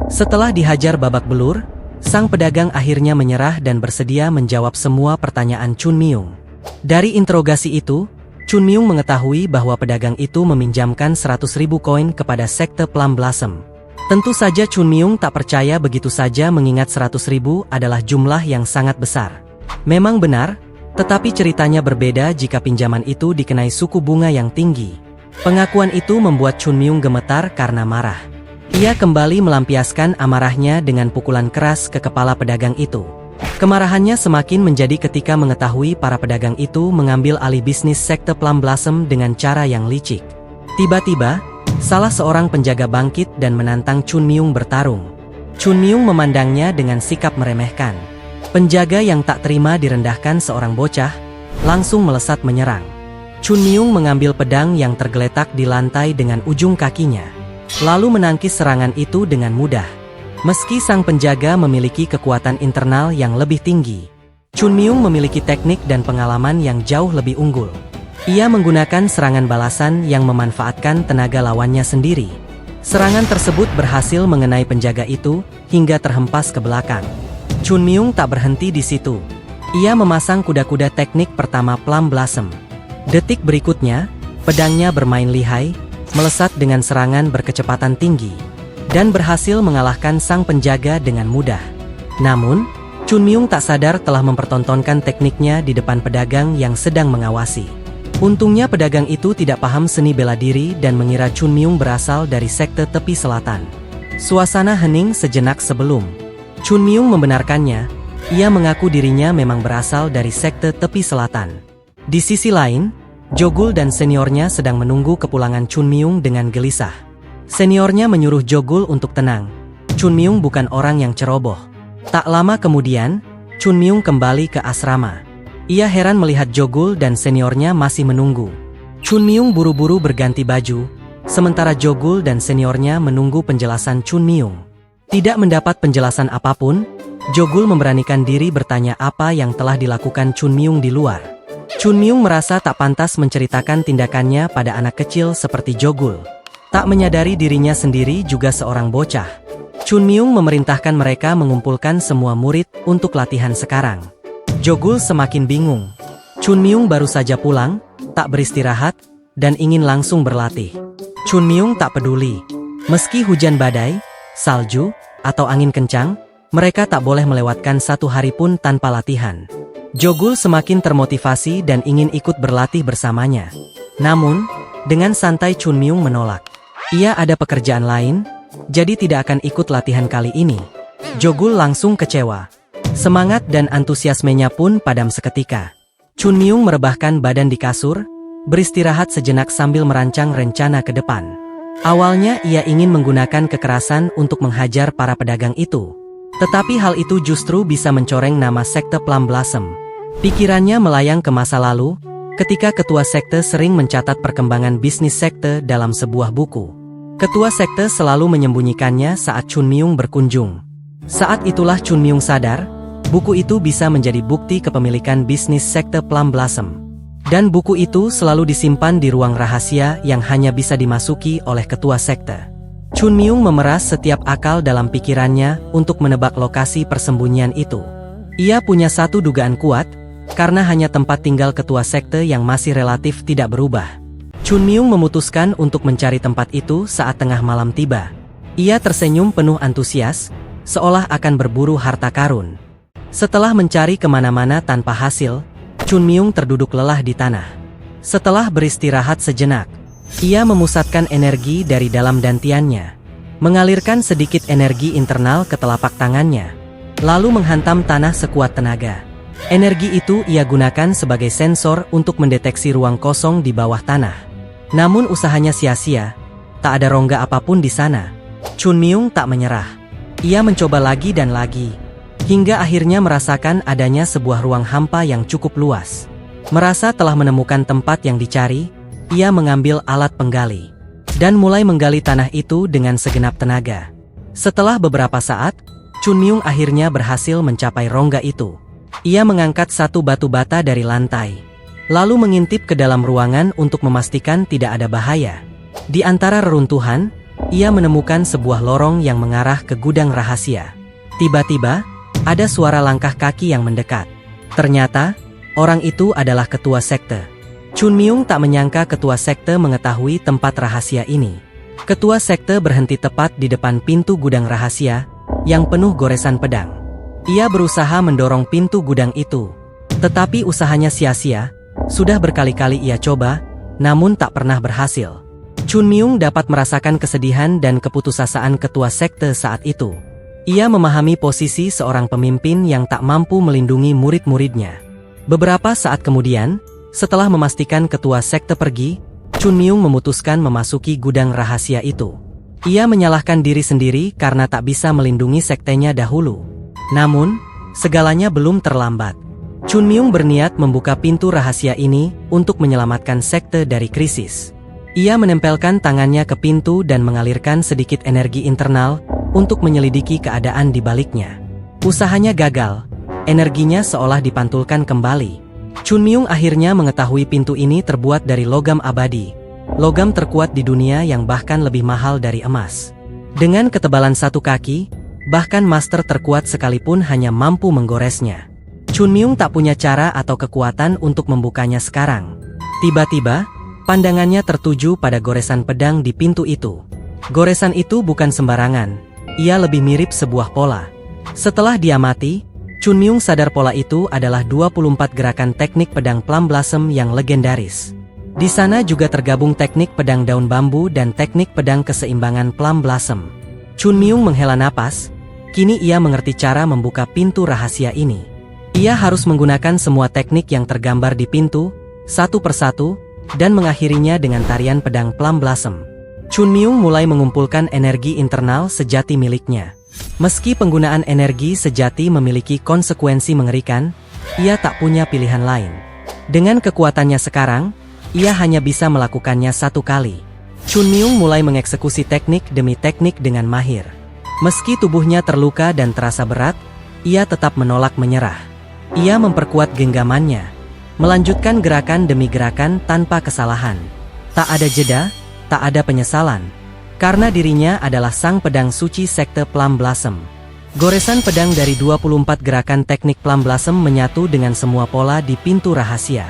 Setelah dihajar babak belur, sang pedagang akhirnya menyerah dan bersedia menjawab semua pertanyaan Chun Myung. Dari interogasi itu, Chun Myung mengetahui bahwa pedagang itu meminjamkan 100.000 koin kepada sekte Plum Blossom. Tentu saja Chun Myung tak percaya begitu saja mengingat 100.000 adalah jumlah yang sangat besar. Memang benar, tetapi ceritanya berbeda jika pinjaman itu dikenai suku bunga yang tinggi. Pengakuan itu membuat Chun Myung gemetar karena marah. Ia kembali melampiaskan amarahnya dengan pukulan keras ke kepala pedagang itu. Kemarahannya semakin menjadi ketika mengetahui para pedagang itu mengambil alih bisnis sekte Plum Blossom dengan cara yang licik. Tiba-tiba, salah seorang penjaga bangkit dan menantang Chun Myung bertarung. Chun Myung memandangnya dengan sikap meremehkan. Penjaga yang tak terima direndahkan seorang bocah, langsung melesat menyerang. Chun Myung mengambil pedang yang tergeletak di lantai dengan ujung kakinya, lalu menangkis serangan itu dengan mudah. Meski sang penjaga memiliki kekuatan internal yang lebih tinggi, Chun Myung memiliki teknik dan pengalaman yang jauh lebih unggul. Ia menggunakan serangan balasan yang memanfaatkan tenaga lawannya sendiri. Serangan tersebut berhasil mengenai penjaga itu hingga terhempas ke belakang. Chun Myung tak berhenti di situ. Ia memasang kuda-kuda teknik pertama Plum Blossom. Detik berikutnya, pedangnya bermain lihai, melesat dengan serangan berkecepatan tinggi, dan berhasil mengalahkan sang penjaga dengan mudah. Namun, Chun Myung tak sadar telah mempertontonkan tekniknya di depan pedagang yang sedang mengawasi. Untungnya pedagang itu tidak paham seni bela diri dan mengira Chun Myung berasal dari sekte tepi selatan. Suasana hening sejenak sebelum Chun Myung membenarkannya. Ia mengaku dirinya memang berasal dari sekte tepi selatan. Di sisi lain, Jogul dan seniornya sedang menunggu kepulangan Chun Myung dengan gelisah. Seniornya menyuruh Jogul untuk tenang. Chun Myung bukan orang yang ceroboh. Tak lama kemudian, Chun Myung kembali ke asrama. Ia heran melihat Jogul dan seniornya masih menunggu. Chun Myung buru-buru berganti baju, sementara Jogul dan seniornya menunggu penjelasan Chun Myung. Tidak mendapat penjelasan apapun, Jogul memberanikan diri bertanya apa yang telah dilakukan Chun Myung di luar. Chun Myung merasa tak pantas menceritakan tindakannya pada anak kecil seperti Jogul. Tak menyadari dirinya sendiri juga seorang bocah. Chun Myung memerintahkan mereka mengumpulkan semua murid untuk latihan sekarang. Jogul semakin bingung. Chun Myung baru saja pulang, tak beristirahat, dan ingin langsung berlatih. Chun Myung tak peduli. Meski hujan badai, salju, atau angin kencang, mereka tak boleh melewatkan satu hari pun tanpa latihan. Jogul semakin termotivasi dan ingin ikut berlatih bersamanya. Namun, dengan santai Chun Myung menolak. Ia ada pekerjaan lain, jadi tidak akan ikut latihan kali ini. Jogul langsung kecewa. Semangat dan antusiasmenya pun padam seketika. Chun Myung merebahkan badan di kasur, beristirahat sejenak sambil merancang rencana ke depan. Awalnya ia ingin menggunakan kekerasan untuk menghajar para pedagang itu. Tetapi hal itu justru bisa mencoreng nama sekte Plum Blossom. Pikirannya melayang ke masa lalu, ketika ketua sekte sering mencatat perkembangan bisnis sekte dalam sebuah buku. Ketua sekte selalu menyembunyikannya saat Chun Myung berkunjung. Saat itulah Chun Myung sadar, buku itu bisa menjadi bukti kepemilikan bisnis sekte Plum Blossom. Dan buku itu selalu disimpan di ruang rahasia yang hanya bisa dimasuki oleh ketua sekte. Chun Myung memeras setiap akal dalam pikirannya untuk menebak lokasi persembunyian itu. Ia punya satu dugaan kuat, karena hanya tempat tinggal ketua sekte yang masih relatif tidak berubah. Chun Myung memutuskan untuk mencari tempat itu saat tengah malam tiba. Ia tersenyum penuh antusias, seolah akan berburu harta karun. Setelah mencari kemana-mana tanpa hasil, Chun Myung terduduk lelah di tanah. Setelah beristirahat sejenak, ia memusatkan energi dari dalam dantiannya, mengalirkan sedikit energi internal ke telapak tangannya, lalu menghantam tanah sekuat tenaga. Energi itu ia gunakan sebagai sensor untuk mendeteksi ruang kosong di bawah tanah. Namun usahanya sia-sia, tak ada rongga apapun di sana. Chun Myung tak menyerah. Ia mencoba lagi dan lagi, hingga akhirnya merasakan adanya sebuah ruang hampa yang cukup luas. Merasa telah menemukan tempat yang dicari, ia mengambil alat penggali, dan mulai menggali tanah itu dengan segenap tenaga. Setelah beberapa saat, Chun Myung akhirnya berhasil mencapai rongga itu. Ia mengangkat satu batu bata dari lantai, lalu mengintip ke dalam ruangan untuk memastikan tidak ada bahaya. Di antara reruntuhan, ia menemukan sebuah lorong yang mengarah ke gudang rahasia. Tiba-tiba, ada suara langkah kaki yang mendekat. Ternyata, orang itu adalah ketua sekte. Chun Myung tak menyangka ketua sekte mengetahui tempat rahasia ini. Ketua sekte berhenti tepat di depan pintu gudang rahasia, yang penuh goresan pedang. Ia berusaha mendorong pintu gudang itu. Tetapi usahanya sia-sia, sudah berkali-kali ia coba, namun tak pernah berhasil. Chun Myung dapat merasakan kesedihan dan keputusasaan ketua sekte saat itu. Ia memahami posisi seorang pemimpin yang tak mampu melindungi murid-muridnya. Beberapa saat kemudian, setelah memastikan ketua sekte pergi, Chun Myung memutuskan memasuki gudang rahasia itu. Ia menyalahkan diri sendiri karena tak bisa melindungi sektenya dahulu. Namun, segalanya belum terlambat. Chun Myung berniat membuka pintu rahasia ini untuk menyelamatkan sekte dari krisis. Ia menempelkan tangannya ke pintu dan mengalirkan sedikit energi internal untuk menyelidiki keadaan di baliknya. Usahanya gagal, energinya seolah dipantulkan kembali. Chun Myung akhirnya mengetahui pintu ini terbuat dari logam abadi, logam terkuat di dunia yang bahkan lebih mahal dari emas. Dengan ketebalan 1 kaki, bahkan master terkuat sekalipun hanya mampu menggoresnya. Chun Myung tak punya cara atau kekuatan untuk membukanya sekarang. Tiba-tiba, pandangannya tertuju pada goresan pedang di pintu itu. Goresan itu bukan sembarangan, ia lebih mirip sebuah pola. Setelah diamati, Chun Myung sadar pola itu adalah 24 gerakan teknik pedang Plum Blossom yang legendaris. Di sana juga tergabung teknik pedang daun bambu dan teknik pedang keseimbangan Plum Blossom. Chun Myung menghela napas, kini ia mengerti cara membuka pintu rahasia ini. Ia harus menggunakan semua teknik yang tergambar di pintu, satu persatu, dan mengakhirinya dengan tarian pedang Plum Blossom. Chun Myung mulai mengumpulkan energi internal sejati miliknya. Meski penggunaan energi sejati memiliki konsekuensi mengerikan, ia tak punya pilihan lain. Dengan kekuatannya sekarang, ia hanya bisa melakukannya 1 kali. Chun Myung mulai mengeksekusi teknik demi teknik dengan mahir. Meski tubuhnya terluka dan terasa berat, ia tetap menolak menyerah. Ia memperkuat genggamannya, melanjutkan gerakan demi gerakan tanpa kesalahan. Tak ada jeda, tak ada penyesalan. Karena dirinya adalah sang pedang suci sekte Plum Blossom. Goresan pedang dari 24 gerakan teknik Plum Blossom menyatu dengan semua pola di pintu rahasia.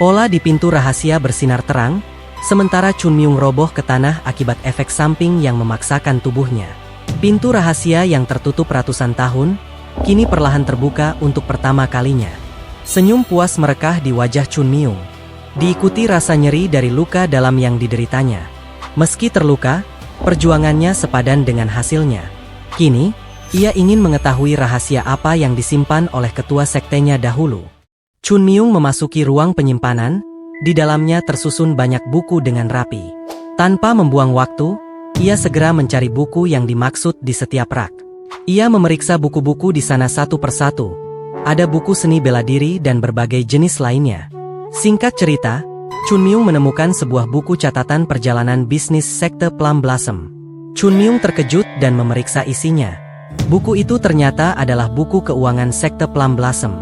Pola di pintu rahasia bersinar terang, sementara Chun Myung roboh ke tanah akibat efek samping yang memaksakan tubuhnya. Pintu rahasia yang tertutup ratusan tahun, kini perlahan terbuka untuk pertama kalinya. Senyum puas merekah di wajah Chun Myung, diikuti rasa nyeri dari luka dalam yang dideritanya. Meski terluka, perjuangannya sepadan dengan hasilnya. Kini, ia ingin mengetahui rahasia apa yang disimpan oleh ketua sektenya dahulu. Chun Myung memasuki ruang penyimpanan, di dalamnya tersusun banyak buku dengan rapi. Tanpa membuang waktu, ia segera mencari buku yang dimaksud di setiap rak. Ia memeriksa buku-buku di sana satu persatu. Ada buku seni bela diri dan berbagai jenis lainnya. Singkat cerita, Chun Myung menemukan sebuah buku catatan perjalanan bisnis sekte Plum Blossom. Chun Myung terkejut dan memeriksa isinya. Buku itu ternyata adalah buku keuangan sekte Plum Blossom.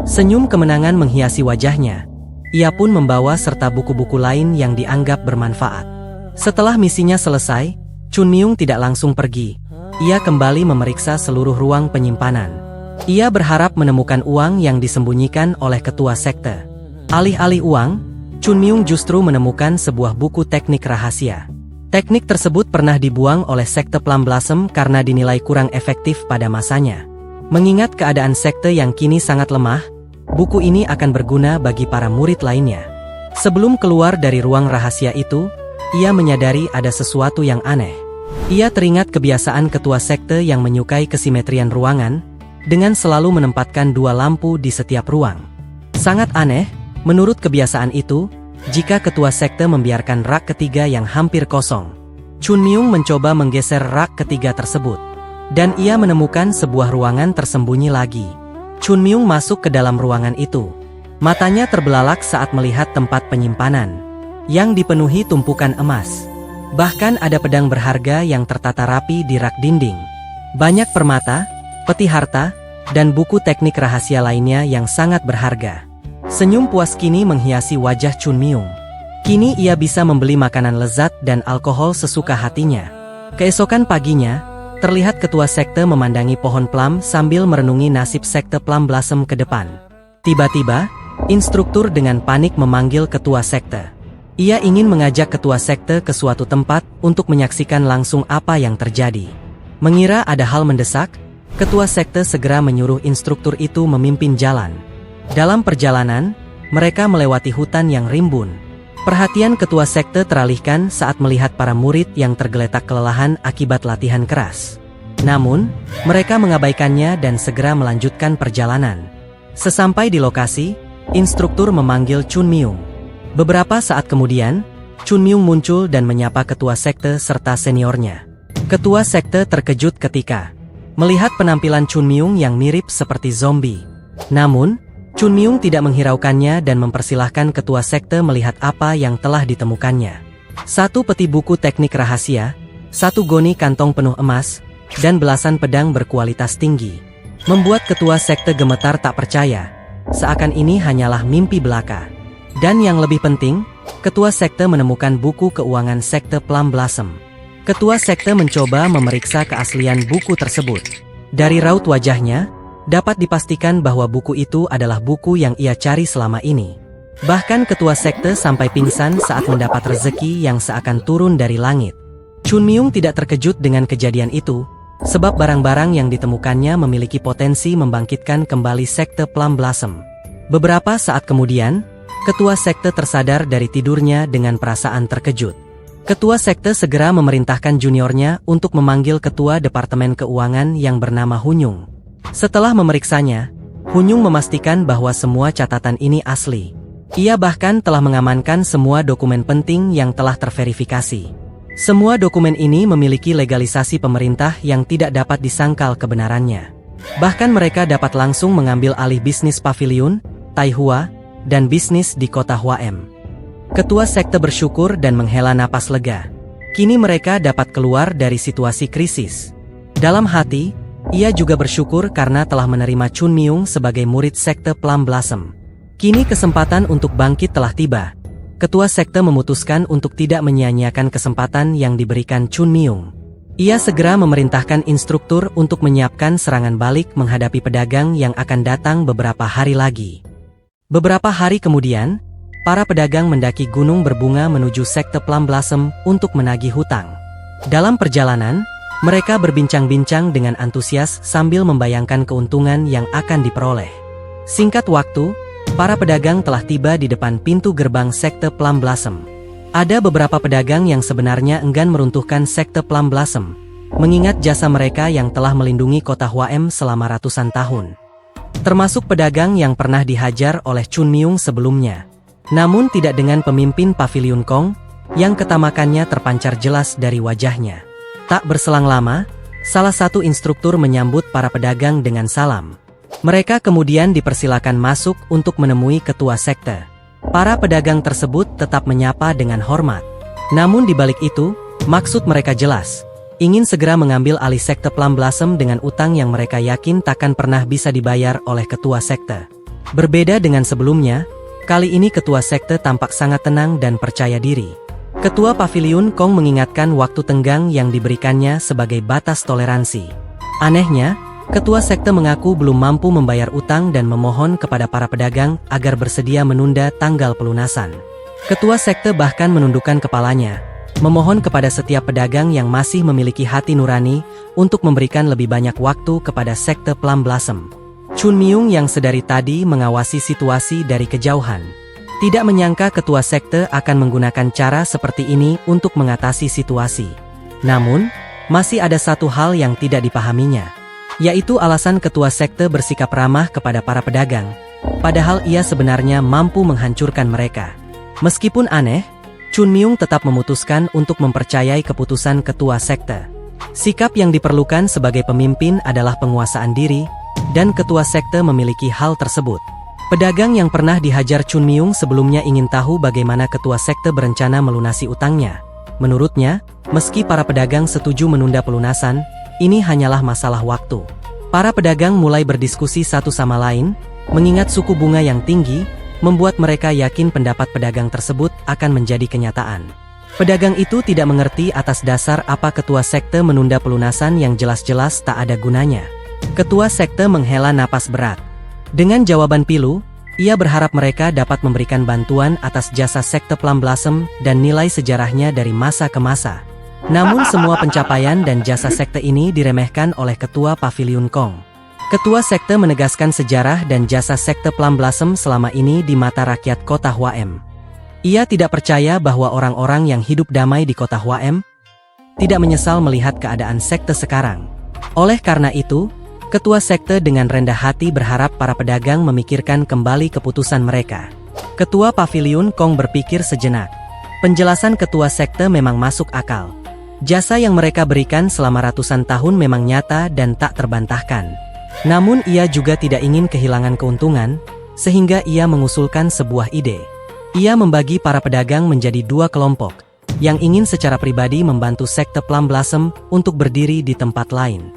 Senyum kemenangan menghiasi wajahnya. Ia pun membawa serta buku-buku lain yang dianggap bermanfaat. Setelah misinya selesai, Chun Myung tidak langsung pergi. Ia kembali memeriksa seluruh ruang penyimpanan. Ia berharap menemukan uang yang disembunyikan oleh ketua sekte. Alih-alih uang, Chun Myung justru menemukan sebuah buku teknik rahasia. Teknik tersebut pernah dibuang oleh sekte Plum Blossom karena dinilai kurang efektif pada masanya. Mengingat keadaan sekte yang kini sangat lemah, buku ini akan berguna bagi para murid lainnya. Sebelum keluar dari ruang rahasia itu, ia menyadari ada sesuatu yang aneh. Ia teringat kebiasaan ketua sekte yang menyukai kesimetrian ruangan, dengan selalu menempatkan 2 lampu di setiap ruang. Sangat aneh, menurut kebiasaan itu, jika ketua sekte membiarkan rak ketiga yang hampir kosong. Chun Myung mencoba menggeser rak ketiga tersebut, dan ia menemukan sebuah ruangan tersembunyi lagi. Chun Myung masuk ke dalam ruangan itu. Matanya terbelalak saat melihat tempat penyimpanan yang dipenuhi tumpukan emas. Bahkan ada pedang berharga yang tertata rapi di rak dinding. Banyak permata, peti harta, dan buku teknik rahasia lainnya yang sangat berharga. Senyum puas kini menghiasi wajah Chun Myung. Kini ia bisa membeli makanan lezat dan alkohol sesuka hatinya. Keesokan paginya, terlihat ketua sekte memandangi pohon plum sambil merenungi nasib sekte Plum Blossom ke depan. Tiba-tiba, instruktur dengan panik memanggil ketua sekte. Ia ingin mengajak ketua sekte ke suatu tempat untuk menyaksikan langsung apa yang terjadi. Mengira ada hal mendesak, ketua sekte segera menyuruh instruktur itu memimpin jalan. Dalam perjalanan, mereka melewati hutan yang rimbun. Perhatian ketua sekte teralihkan saat melihat para murid yang tergeletak kelelahan akibat latihan keras. Namun, mereka mengabaikannya dan segera melanjutkan perjalanan. Sesampai di lokasi, instruktur memanggil Chun Myung. Beberapa saat kemudian, Chun Myung muncul dan menyapa ketua sekte serta seniornya. Ketua sekte terkejut ketika melihat penampilan Chun Myung yang mirip seperti zombie. Namun, Chun Myung tidak menghiraukannya dan mempersilahkan ketua sekte melihat apa yang telah ditemukannya. Satu peti buku teknik rahasia, satu goni kantong penuh emas, dan belasan pedang berkualitas tinggi. Membuat ketua sekte gemetar tak percaya, seakan ini hanyalah mimpi belaka. Dan yang lebih penting, ketua sekte menemukan buku keuangan sekte Plum Blossom. Ketua sekte mencoba memeriksa keaslian buku tersebut. Dari raut wajahnya, dapat dipastikan bahwa buku itu adalah buku yang ia cari selama ini. Bahkan ketua sekte sampai pingsan saat mendapat rezeki yang seakan turun dari langit. Chun Myung tidak terkejut dengan kejadian itu, sebab barang-barang yang ditemukannya memiliki potensi membangkitkan kembali sekte Plum Blossom. Beberapa saat kemudian, ketua sekte tersadar dari tidurnya dengan perasaan terkejut. Ketua sekte segera memerintahkan juniornya untuk memanggil ketua departemen keuangan yang bernama Hunyung. Setelah memeriksanya, Hunyung memastikan bahwa semua catatan ini asli. Ia bahkan telah mengamankan semua dokumen penting yang telah terverifikasi. Semua dokumen ini memiliki legalisasi pemerintah yang tidak dapat disangkal kebenarannya. Bahkan mereka dapat langsung mengambil alih bisnis pavilion, Taihua, dan bisnis di kota Hwaem. Ketua sekte bersyukur dan menghela napas lega. Kini mereka dapat keluar dari situasi krisis. Dalam hati, ia juga bersyukur karena telah menerima Chun Myung sebagai murid sekte Plum Blossom. Kini kesempatan untuk bangkit telah tiba. Ketua sekte memutuskan untuk tidak menyia-nyiakan kesempatan yang diberikan Chun Myung. Ia segera memerintahkan instruktur untuk menyiapkan serangan balik menghadapi pedagang yang akan datang beberapa hari lagi. Beberapa hari kemudian, para pedagang mendaki gunung berbunga menuju sekte Plum Blossom untuk menagih hutang. Dalam perjalanan, mereka berbincang-bincang dengan antusias sambil membayangkan keuntungan yang akan diperoleh. Singkat waktu, para pedagang telah tiba di depan pintu gerbang sekte Plum Blossom. Ada beberapa pedagang yang sebenarnya enggan meruntuhkan sekte Plum Blossom, mengingat jasa mereka yang telah melindungi kota Hwaem selama ratusan tahun. Termasuk pedagang yang pernah dihajar oleh Chun Myung sebelumnya. Namun tidak dengan pemimpin Pavilion Kong, yang ketamakannya terpancar jelas dari wajahnya. Tak berselang lama, salah satu instruktur menyambut para pedagang dengan salam. Mereka kemudian dipersilakan masuk untuk menemui ketua sekte. Para pedagang tersebut tetap menyapa dengan hormat. Namun di balik itu, maksud mereka jelas. Ingin segera mengambil alih sekte Plum Blossom dengan utang yang mereka yakin takkan pernah bisa dibayar oleh ketua sekte. Berbeda dengan sebelumnya, kali ini ketua sekte tampak sangat tenang dan percaya diri. Ketua Pavilion Kong mengingatkan waktu tenggang yang diberikannya sebagai batas toleransi. Anehnya, ketua sekte mengaku belum mampu membayar utang dan memohon kepada para pedagang agar bersedia menunda tanggal pelunasan. Ketua sekte bahkan menundukkan kepalanya, memohon kepada setiap pedagang yang masih memiliki hati nurani untuk memberikan lebih banyak waktu kepada sekte Plum Blossom. Chun Myung yang sedari tadi mengawasi situasi dari kejauhan, tidak menyangka ketua sekte akan menggunakan cara seperti ini untuk mengatasi situasi. Namun, masih ada satu hal yang tidak dipahaminya, yaitu alasan ketua sekte bersikap ramah kepada para pedagang, padahal ia sebenarnya mampu menghancurkan mereka. Meskipun aneh, Chun Myung tetap memutuskan untuk mempercayai keputusan ketua sekte. Sikap yang diperlukan sebagai pemimpin adalah penguasaan diri, dan ketua sekte memiliki hal tersebut. Pedagang yang pernah dihajar Chun Myung sebelumnya ingin tahu bagaimana ketua sekte berencana melunasi utangnya. Menurutnya, meski para pedagang setuju menunda pelunasan, ini hanyalah masalah waktu. Para pedagang mulai berdiskusi satu sama lain, mengingat suku bunga yang tinggi, membuat mereka yakin pendapat pedagang tersebut akan menjadi kenyataan. Pedagang itu tidak mengerti atas dasar apa ketua sekte menunda pelunasan yang jelas-jelas tak ada gunanya. Ketua sekte menghela napas berat. Dengan jawaban pilu, ia berharap mereka dapat memberikan bantuan atas jasa sekte Plum Blossom dan nilai sejarahnya dari masa ke masa. Namun semua pencapaian dan jasa sekte ini diremehkan oleh ketua Pavilion Kong. Ketua sekte menegaskan sejarah dan jasa sekte Plum Blossom selama ini di mata rakyat kota Hwaem. Ia tidak percaya bahwa orang-orang yang hidup damai di kota Hwaem tidak menyesal melihat keadaan sekte sekarang. Oleh karena itu, ketua sekte dengan rendah hati berharap para pedagang memikirkan kembali keputusan mereka. Ketua Paviliun Kong berpikir sejenak. Penjelasan ketua sekte memang masuk akal. Jasa yang mereka berikan selama ratusan tahun memang nyata dan tak terbantahkan. Namun ia juga tidak ingin kehilangan keuntungan, sehingga ia mengusulkan sebuah ide. Ia membagi para pedagang menjadi dua kelompok, yang ingin secara pribadi membantu sekte Plum Blossom untuk berdiri di tempat lain.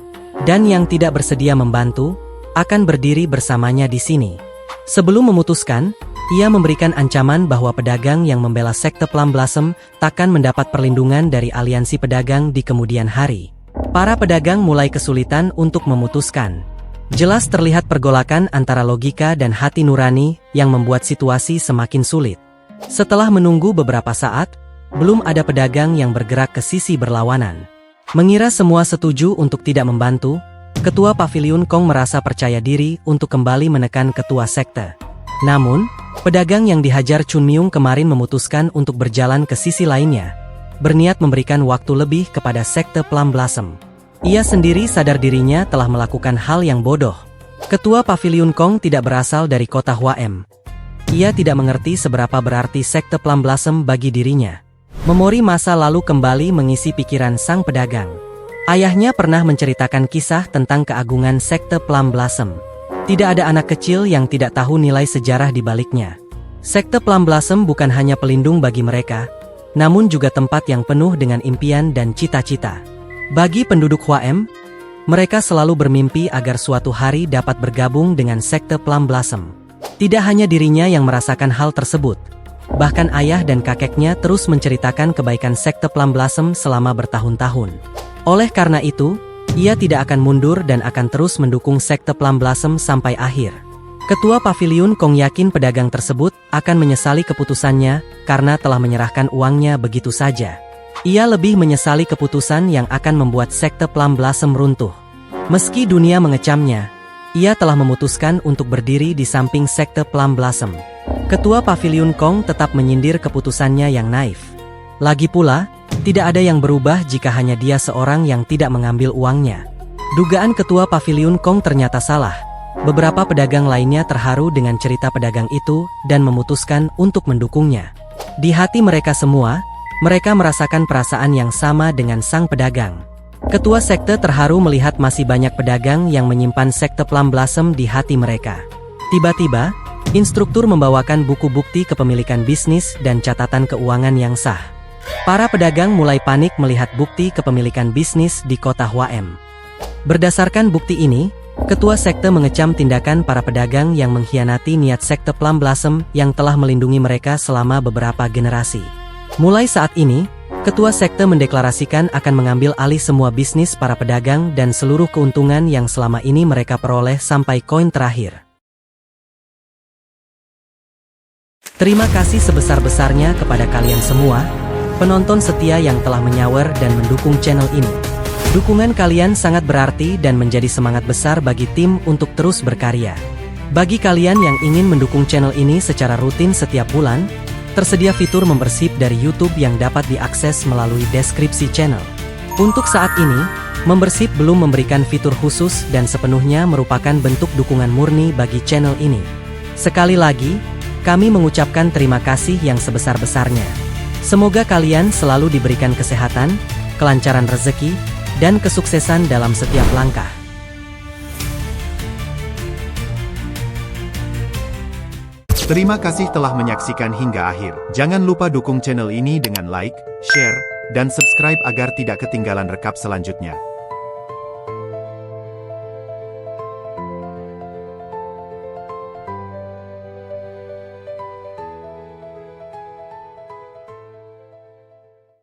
Dan yang tidak bersedia membantu, akan berdiri bersamanya di sini. Sebelum memutuskan, ia memberikan ancaman bahwa pedagang yang membela sekte Plum Blossom takkan mendapat perlindungan dari aliansi pedagang di kemudian hari. Para pedagang mulai kesulitan untuk memutuskan. Jelas terlihat pergolakan antara logika dan hati nurani yang membuat situasi semakin sulit. Setelah menunggu beberapa saat, belum ada pedagang yang bergerak ke sisi berlawanan. Mengira semua setuju untuk tidak membantu, Ketua Paviliun Kong merasa percaya diri untuk kembali menekan ketua sekte. Namun, pedagang yang dihajar Chun Myung kemarin memutuskan untuk berjalan ke sisi lainnya, berniat memberikan waktu lebih kepada sekte Plum Blossom. Ia sendiri sadar dirinya telah melakukan hal yang bodoh. Ketua Paviliun Kong tidak berasal dari kota Hwaem. Ia tidak mengerti seberapa berarti sekte Plum Blossom bagi dirinya. Memori masa lalu kembali mengisi pikiran sang pedagang. Ayahnya pernah menceritakan kisah tentang keagungan sekte Plum Blossom. Tidak ada anak kecil yang tidak tahu nilai sejarah di baliknya. Sekte Plum Blossom bukan hanya pelindung bagi mereka, namun juga tempat yang penuh dengan impian dan cita-cita. Bagi penduduk Hwaem, mereka selalu bermimpi agar suatu hari dapat bergabung dengan sekte Plum Blossom. Tidak hanya dirinya yang merasakan hal tersebut, bahkan ayah dan kakeknya terus menceritakan kebaikan sekte Plum Blossom selama bertahun-tahun. Oleh karena itu, ia tidak akan mundur dan akan terus mendukung sekte Plum Blossom sampai akhir. Ketua Paviliun Kong yakin pedagang tersebut akan menyesali keputusannya karena telah menyerahkan uangnya begitu saja. Ia lebih menyesali keputusan yang akan membuat sekte Plum Blossom runtuh. Meski dunia mengecamnya, ia telah memutuskan untuk berdiri di samping sekte Plum Blossom. Ketua Paviliun Kong tetap menyindir keputusannya yang naif. Lagi pula, tidak ada yang berubah jika hanya dia seorang yang tidak mengambil uangnya. Dugaan Ketua Paviliun Kong ternyata salah. Beberapa pedagang lainnya terharu dengan cerita pedagang itu dan memutuskan untuk mendukungnya. Di hati mereka semua, mereka merasakan perasaan yang sama dengan sang pedagang. Ketua sekte terharu melihat masih banyak pedagang yang menyimpan sekte Plum Blossom di hati mereka. Tiba-tiba, instruktur membawakan buku bukti kepemilikan bisnis dan catatan keuangan yang sah. Para pedagang mulai panik melihat bukti kepemilikan bisnis di kota Hwaem. Berdasarkan bukti ini, ketua sekte mengecam tindakan para pedagang yang mengkhianati niat sekte Plum Blossom yang telah melindungi mereka selama beberapa generasi. Mulai saat ini, ketua sekte mendeklarasikan akan mengambil alih semua bisnis para pedagang dan seluruh keuntungan yang selama ini mereka peroleh sampai koin terakhir. Terima kasih sebesar-besarnya kepada kalian semua, penonton setia yang telah menyawer dan mendukung channel ini. Dukungan kalian sangat berarti dan menjadi semangat besar bagi tim untuk terus berkarya. Bagi kalian yang ingin mendukung channel ini secara rutin setiap bulan, tersedia fitur membership dari YouTube yang dapat diakses melalui deskripsi channel. Untuk saat ini, membership belum memberikan fitur khusus dan sepenuhnya merupakan bentuk dukungan murni bagi channel ini. Sekali lagi, kami mengucapkan terima kasih yang sebesar-besarnya. Semoga kalian selalu diberikan kesehatan, kelancaran rezeki, dan kesuksesan dalam setiap langkah. Terima kasih telah menyaksikan hingga akhir. Jangan lupa dukung channel ini dengan like, share, dan subscribe agar tidak ketinggalan rekap selanjutnya.